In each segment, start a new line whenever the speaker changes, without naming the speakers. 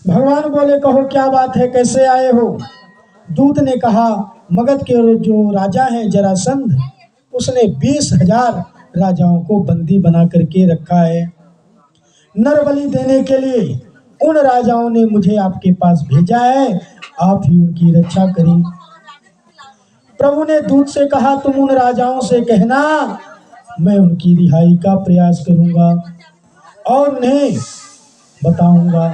भगवान बोले, कहो क्या बात है, कैसे आए हो? दूत ने कहा, मगध के जो राजा हैं जरासंध, उसने 20,000 राजाओं को बंदी बना करके रखा है। नरबलि देने के लिए उन राजाओं ने मुझे आपके पास भेजा है, आप ही उनकी रक्षा करें। प्रभु ने दूत से कहा, तुम उन राजाओं से कहना मैं उनकी रिहाई का प्रयास करूंगा और उन्हें बताऊंगा।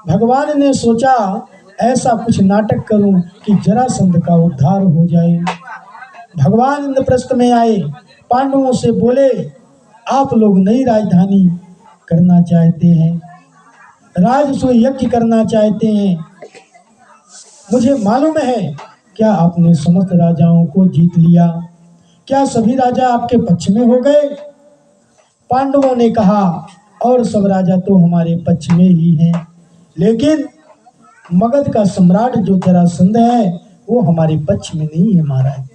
भगवान ने सोचा ऐसा कुछ नाटक करूं कि जरासंध का उद्धार हो जाए। भगवान इंद्रप्रस्थ में आए, पांडवों से बोले, आप लोग नई राजधानी करना चाहते हैं, राजसूय यज्ञ करना चाहते हैं। मुझे मालूम है क्या आपने समस्त राजाओं को जीत लिया? क्या सभी राजा आपके पक्ष में हो गए? पांडवों ने कहा, और सब राजा तो हमारे पक्ष में ही हैं, लेकिन मगध का सम्राट जो जरासंध है वो हमारे पक्ष में नहीं है महाराज।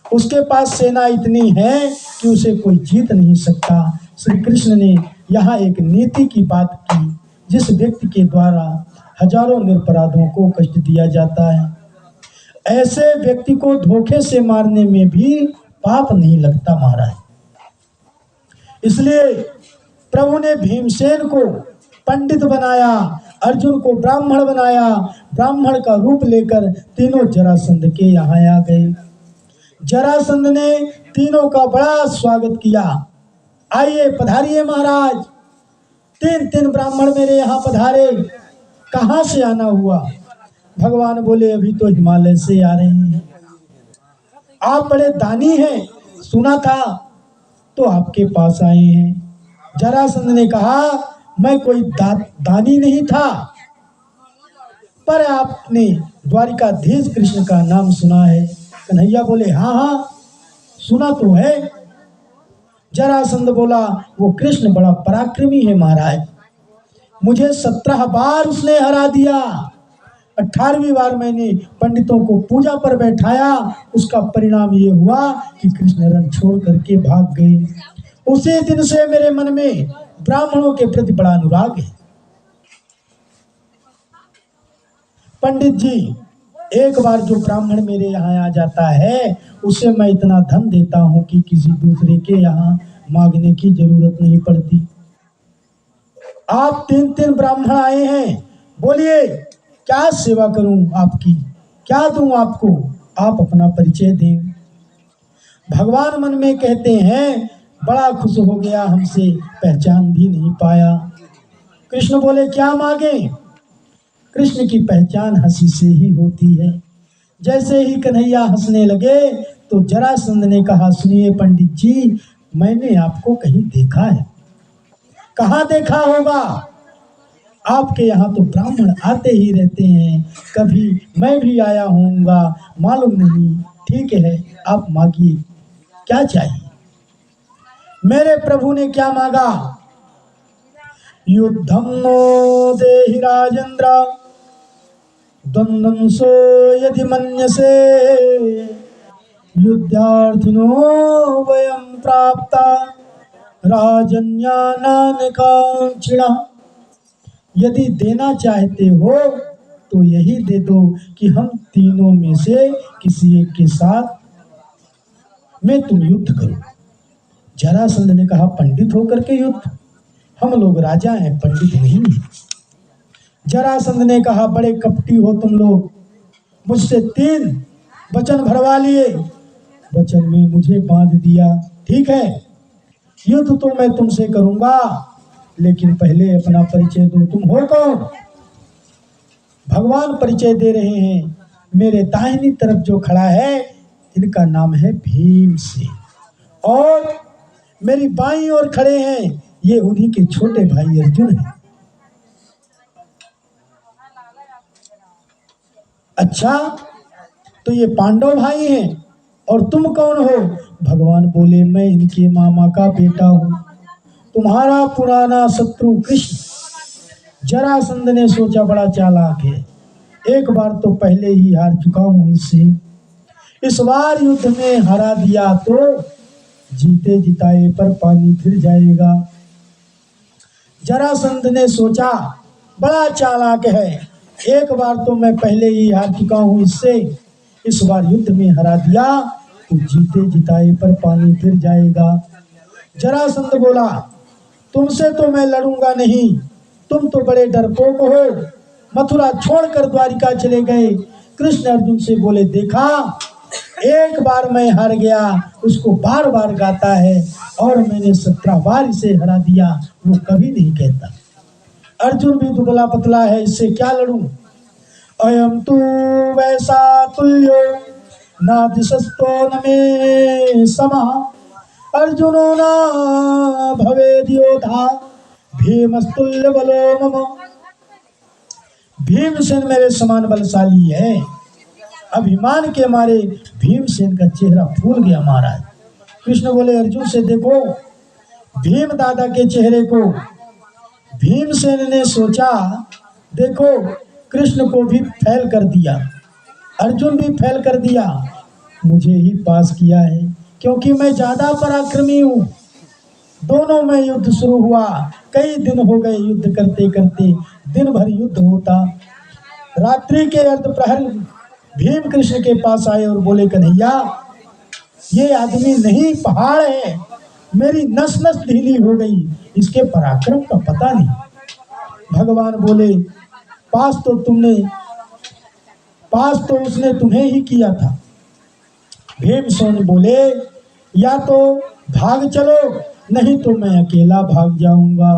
उसके पास सेना इतनी है कि उसे कोई जीत नहीं सकता। श्री कृष्ण ने यहाँ एक नीति की बात की, जिस व्यक्ति के द्वारा हजारों निरपराधों को कष्ट दिया जाता है, ऐसे व्यक्ति को धोखे से मारने में भी पाप नहीं लगता महाराज। इसलिए प्रभु ने भीमसेन को पंडित बनाया, अर्जुन को ब्राह्मण बनाया। ब्राह्मण का रूप लेकर तीनों जरासंध के यहाँ आ गए। जरासंध ने तीनों का बड़ा स्वागत किया। आइए पधारिए महाराज, 3 ब्राह्मण मेरे यहाँ पधारे। कहाँ से आना हुआ? भगवान बोले, अभी तो हिमालय से आ रहे हैं। आप बड़े दानी हैं, सुना था, तो आपके पास आए हैं। जरासंध ने कहा, मैं कोई दानी नहीं था, पर आपने द्वारिकाधीश कृष्ण का नाम सुना है? कन्हैया बोले, हाँ हाँ सुना तो है। जरासंध बोला, वो कृष्ण बड़ा पराक्रमी है महाराज, मुझे 17 बार उसने हरा दिया। 18वीं बार मैंने पंडितों को पूजा पर बैठाया, उसका परिणाम ये हुआ कि कृष्ण रण छोड़ करके भाग गए। उसी दिन से मेरे मन में ब्राह्मणों के प्रति बड़ा अनुराग है। पंडित जी, एक बार जो ब्राह्मण मेरे यहाँ आ जाता है उसे मैं इतना धन देता हूँ कि किसी दूसरे के यहाँ मांगने की जरूरत नहीं पड़ती। आप 3 ब्राह्मण आए हैं, बोलिए क्या सेवा करूं आपकी, क्या दूं आपको? आप अपना परिचय दें। भगवान मन में कहते हैं, बड़ा खुश हो गया, हमसे पहचान भी नहीं पाया। कृष्ण बोले, क्या मांगे? कृष्ण की पहचान हंसी से ही होती है। जैसे ही कन्हैया हंसने लगे तो जरासंध ने कहा, सुनिए पंडित जी, मैंने आपको कहीं देखा है। कहाँ देखा होगा? आपके यहाँ तो ब्राह्मण आते ही रहते हैं, कभी मैं भी आया होऊंगा, मालूम नहीं। ठीक है, आप मांगिए, क्या चाहिए? मेरे प्रभु ने क्या मांगा? युद्धम नो देहि राजेंद्र द्वंद्वं सो यदि मन्यसे युद्धार्थिनो वयं प्राप्ता राजन्यानानकांक्षिणा। यदि देना चाहते हो तो यही दे दो कि हम तीनों में से किसी एक के साथ में तुम युद्ध करो। जरासंध ने कहा, पंडित होकर के युद्ध? हम लोग राजा हैं, पंडित नहीं हैं। जरासंध ने कहा, बड़े कपटी हो तुम लोग, मुझसे 3 वचन भरवा लिए, वचन में मुझे बांध दिया। ठीक है, युद्ध तो मैं तुमसे करूंगा, लेकिन पहले अपना परिचय दो, तुम हो कौन? भगवान परिचय दे रहे हैं। मेरे दाहिनी तरफ जो खड़ा है, इनका नाम है भीमसेन, और मेरी बाईं ओर खड़े हैं, ये उन्हीं के छोटे भाई अर्जुन हैं। अच्छा, तो ये पांडव भाई हैं, और तुम कौन हो? भगवान बोले, मैं इनके मामा का बेटा हूं, तुम्हारा पुराना शत्रु कृष्ण। जरासंध ने सोचा, बड़ा चालाक है, एक बार तो पहले ही हार चुका हूं इससे, इस बार युद्ध में हरा दिया तो जीते जिताए पर पानी फिर जाएगा। जरासंध ने सोचा, बड़ा चालाक है। एक बार तो मैं पहले ही हार चुका हूँ इससे, इस बार युद्ध में हरा दिया तो जीते जिताए पर पानी फिर जाएगा। जरासंध बोला, तुमसे तो मैं लड़ूंगा नहीं, तुम तो बड़े डरपोक हो। मथुरा छोड़कर द्वारिका चले गए। कृष्ण अर्जुन से बोले, देखा, एक बार मैं हार गया, उसको बार बार गाता है, और मैंने 17 बार इसे हरा दिया, वो कभी नहीं कहता। अर्जुन भी दुबला पतला है, इससे क्या लड़ूं? अयम तू वैसा तुल्यो नातिशस्तो न मे समः अर्जुनो न भवेद योधा भीमस्तुल्य बलो मम। भीमसेन मेरे समान बलशाली है। अभिमान के मारे भीमसेन का चेहरा फूल गया महाराज। कृष्ण बोले अर्जुन से, देखो भीम दादा के चेहरे को। भीमसेन ने सोचा, देखो कृष्ण को भी फैल कर दिया, अर्जुन भी फैल कर दिया, मुझे ही पास किया है, क्योंकि मैं ज्यादा पराक्रमी हूँ। दोनों में युद्ध शुरू हुआ, कई दिन हो गए युद्ध करते करते, दिन भर युद्ध होता। रात्रि के अर्ध प्रहर भीम कृष्ण के पास आए और बोले, कन्हैया ये आदमी नहीं पहाड़ है, मेरी नस नस ढीली हो गई, इसके पराक्रम का पता नहीं। भगवान बोले, पास तो उसने तुम्हें ही किया था। भीमसेन बोले, या तो भाग चलो, नहीं तो मैं अकेला भाग जाऊंगा।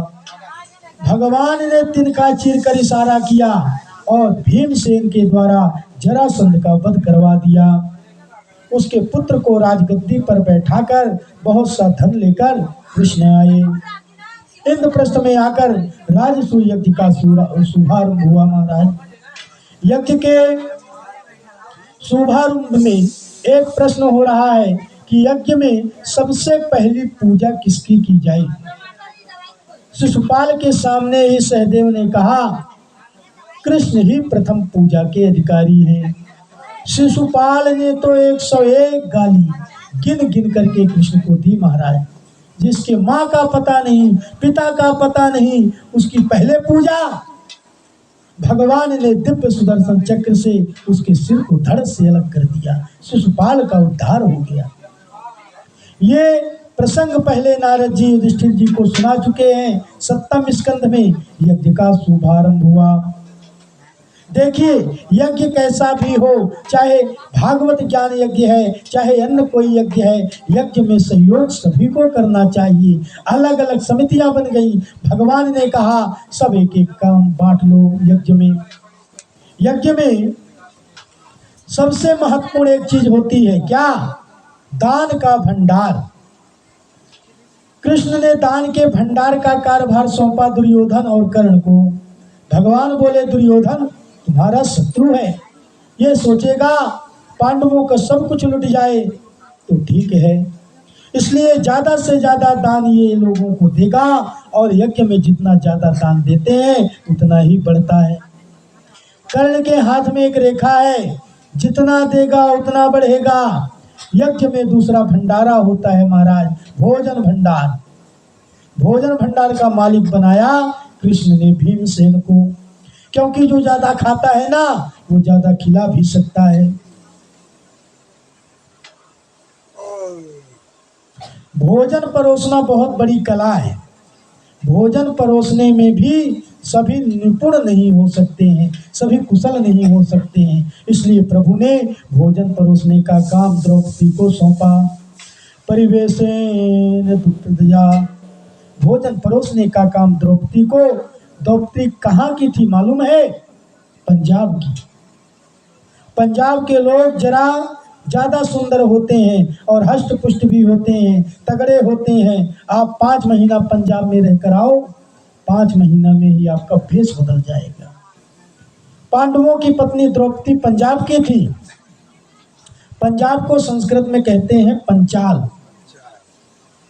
भगवान ने तिनका चीरकर इशारा किया और भीमसेन के द्वारा जरासंध का वध करवा दिया। उसके पुत्र को राजगद्दी पर बैठाकर बहुत सा धन लेकर कृष्ण आए। इंद्रप्रस्थ में आकर राजसूय यज्ञ का शुभारंभ हुआ महाराज। यज्ञ के शुभारंभ में एक प्रश्न हो रहा है कि यज्ञ में सबसे पहली पूजा किसकी की जाए। शिशुपाल के सामने ही सहदेव ने कहा, कृष्ण ही प्रथम पूजा के अधिकारी हैं। शिशुपाल ने तो 101 गाली गिन गिन करके कृष्ण को दी महाराज। जिसके माँ का पता नहीं, पिता का पता नहीं, उसकी पहले पूजा। भगवान ने दिव्य सुदर्शन चक्र से उसके सिर को धड़ से अलग कर दिया, शिशुपाल का उद्धार हो गया। ये प्रसंग पहले नारद जी युधिष्ठिर जी को सुना चुके हैं। 7वें स्कंध में यज्ञ का शुभारंभ हुआ। देखिए यज्ञ कैसा भी हो, चाहे भागवत ज्ञान यज्ञ है, चाहे अन्य कोई यज्ञ है, यज्ञ में सहयोग सभी को करना चाहिए। अलग अलग समितियां बन गई। भगवान ने कहा सब एक एक काम बांट लो। यज्ञ में सबसे महत्वपूर्ण एक चीज होती है, क्या? दान का भंडार। कृष्ण ने दान के भंडार का कार्यभार सौंपा दुर्योधन और कर्ण को। भगवान बोले, दुर्योधन तुम्हारा शत्रु है, ये सोचेगा पांडवों का सब कुछ लुट जाए तो ठीक है, इसलिए ज्यादा से ज्यादा दान ये लोगों को देगा, और यज्ञ में जितना ज्यादा दान देते हैं उतना ही बढ़ता है। कर्ण के हाथ में एक रेखा है, जितना देगा उतना बढ़ेगा। यज्ञ में दूसरा भंडारा होता है महाराज, भोजन भंडार। भोजन भंडार का मालिक बनाया कृष्ण ने भीमसेन को, क्योंकि जो ज्यादा खाता है ना वो ज्यादा खिला भी सकता है। भोजन परोसना बहुत बड़ी कला है। भोजन परोसने में भी सभी निपुण नहीं हो सकते हैं, सभी कुशल नहीं हो सकते हैं, इसलिए प्रभु ने भोजन परोसने का काम द्रौपदी को सौंपा। परिवेशेन दुग्धया, भोजन परोसने का काम द्रौपदी को। द्रौपदी कहाँ की थी मालूम है? पंजाब की। पंजाब के लोग जरा ज्यादा सुंदर होते हैं और हष्ट पुष्ट भी होते हैं, तगड़े होते हैं। आप 5 महीना पंजाब में रहकर आओ, 5 महीना में ही आपका भेष बदल जाएगा। पांडवों की पत्नी द्रौपदी पंजाब की थी। पंजाब को संस्कृत में कहते हैं पंचाल,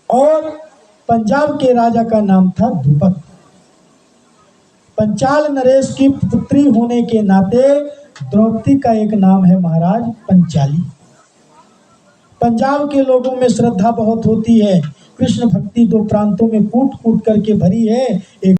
और पंजाब के राजा का नाम था द्रुपद। पंचाल नरेश की पुत्री होने के नाते द्रौपदी का एक नाम है महाराज पंचाली। पंजाब के लोगों में श्रद्धा बहुत होती है। कृष्ण भक्ति 2 प्रांतों में कूट कूट करके भरी है। एक